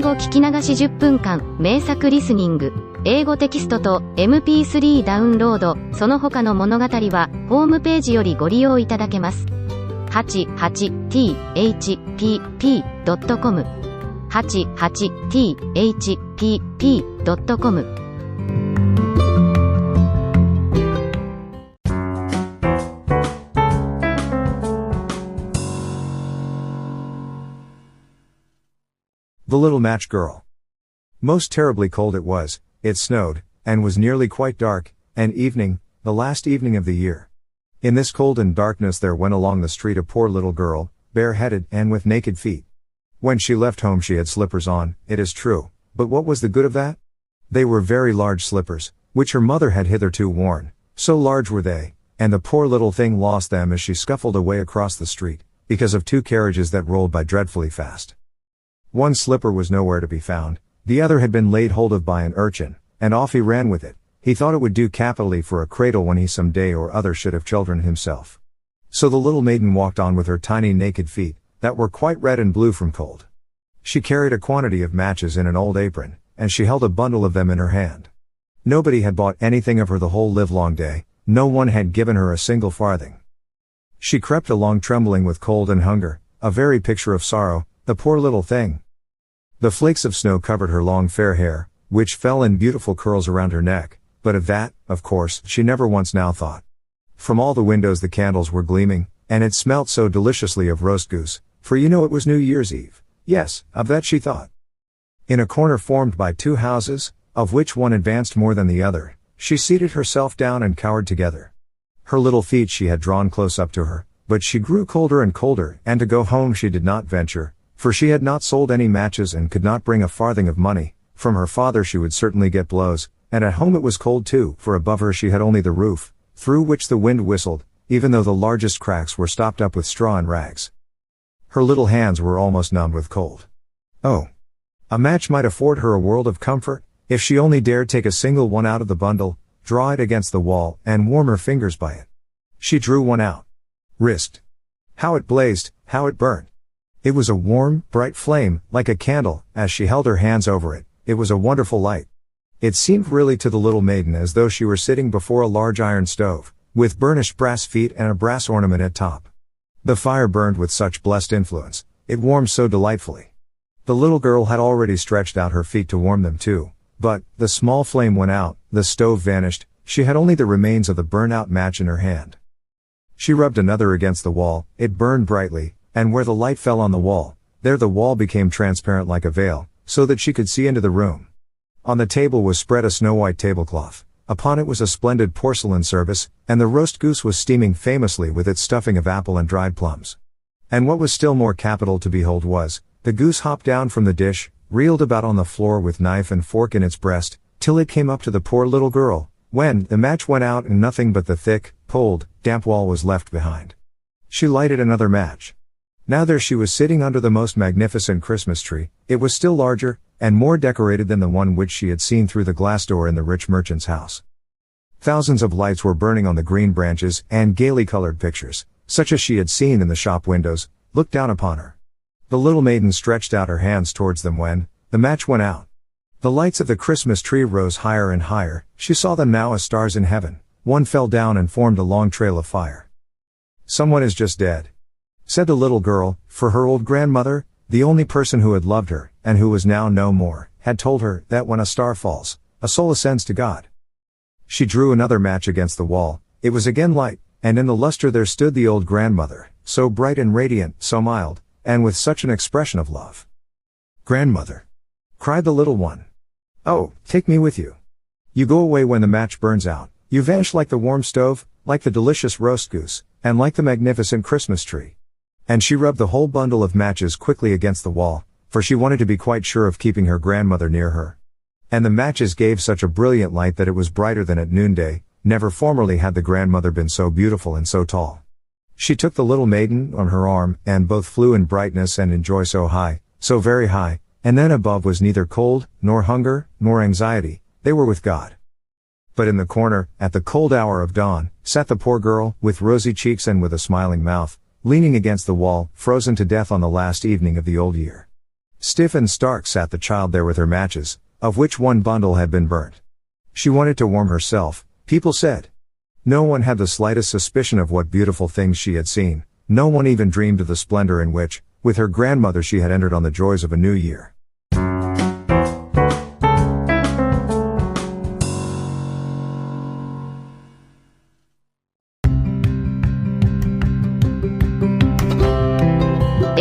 語聞き流し10分間、名作リスニング、英語テキストと MP3 ダウンロード、その他の物語は、ホームページよりご利用いただけます。88thpp.com 88thpp.com The Little Match Girl. Most terribly cold it was, it snowed, and was nearly quite dark, and evening, the last evening of the year. In this cold and darkness there went along the street a poor little girl, bareheaded and with naked feet. When she left home she had slippers on, it is true, but what was the good of that? They were very large slippers, which her mother had hitherto worn, so large were they, and the poor little thing lost them as she scuffled away across the street, because of two carriages that rolled by dreadfully fast. One slipper was nowhere to be found, the other had been laid hold of by an urchin, and off he ran with it. He thought it would do capitally for a cradle when he some day or other should have children himself. So the little maiden walked on with her tiny naked feet, that were quite red and blue from cold. She carried a quantity of matches in an old apron, and she held a bundle of them in her hand. Nobody had bought anything of her the whole livelong day, no one had given her a single farthing. She crept along trembling with cold and hunger, a very picture of sorrow, the poor little thing. The flakes of snow covered her long fair hair, which fell in beautiful curls around her neck, but of that, of course, she never once now thought. From all the windows the candles were gleaming, and it smelt so deliciously of roast goose, for you know it was New Year's Eve. Yes, of that she thought. In a corner formed by two houses, of which one advanced more than the other, she seated herself down and cowered together. Her little feet she had drawn close up to her, but she grew colder and colder, and to go home she did not venture, for she had not sold any matches and could not bring a farthing of money. From her father she would certainly get blows, and at home it was cold too, for above her she had only the roof, through which the wind whistled, even though the largest cracks were stopped up with straw and rags. Her little hands were almost numbed with cold. Oh! A match might afford her a world of comfort, if she only dared take a single one out of the bundle, draw it against the wall, and warm her fingers by it. She drew one out. Risked. How it blazed, how it burned! It was a warm, bright flame, like a candle, as she held her hands over it. It was a wonderful light. It seemed really to the little maiden as though she were sitting before a large iron stove, with burnished brass feet and a brass ornament at top. The fire burned with such blessed influence, it warmed so delightfully. The little girl had already stretched out her feet to warm them too, but, the small flame went out, the stove vanished, she had only the remains of the burnt-out match in her hand. She rubbed another against the wall, it burned brightly, and where the light fell on the wall, there the wall became transparent like a veil, so that she could see into the room. On the table was spread a snow-white tablecloth, upon it was a splendid porcelain service, and the roast goose was steaming famously with its stuffing of apple and dried plums. And what was still more capital to behold was, the goose hopped down from the dish, reeled about on the floor with knife and fork in its breast, till it came up to the poor little girl, when the match went out and nothing but the thick, cold, damp wall was left behind. She lighted another match. Now there she was sitting under the most magnificent Christmas tree. It was still larger, and more decorated than the one which she had seen through the glass door in the rich merchant's house. Thousands of lights were burning on the green branches, and gaily colored pictures, such as she had seen in the shop windows, looked down upon her. The little maiden stretched out her hands towards them when, the match went out. The lights of the Christmas tree rose higher and higher, she saw them now as stars in heaven. One fell down and formed a long trail of fire. "Someone is just dead," said the little girl, for her old grandmother, the only person who had loved her, and who was now no more, had told her, that when a star falls, a soul ascends to God. She drew another match against the wall, it was again light, and in the luster there stood the old grandmother, so bright and radiant, so mild, and with such an expression of love. "Grandmother!" cried the little one. "Oh, take me with you. You go away when the match burns out, you vanish like the warm stove, like the delicious roast goose, and like the magnificent Christmas tree." And she rubbed the whole bundle of matches quickly against the wall, for she wanted to be quite sure of keeping her grandmother near her. And the matches gave such a brilliant light that it was brighter than at noonday. Never formerly had the grandmother been so beautiful and so tall. She took the little maiden on her arm, and both flew in brightness and in joy so high, so very high, and then above was neither cold, nor hunger, nor anxiety, they were with God. But in the corner, at the cold hour of dawn, sat the poor girl, with rosy cheeks and with a smiling mouth, leaning against the wall, frozen to death on the last evening of the old year. Stiff and stark sat the child there with her matches, of which one bundle had been burnt. She wanted to warm herself, people said. No one had the slightest suspicion of what beautiful things she had seen, no one even dreamed of the splendor in which, with her grandmother she had entered on the joys of a new year.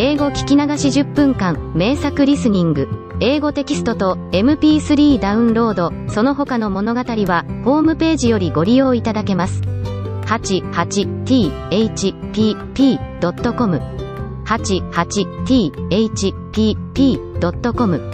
英語聞き流し10分間、名作リスニング。英語テキストと MP3 ダウンロード、その他の物語は、ホームページよりご利用いただけます。88thpp.com 88thpp.com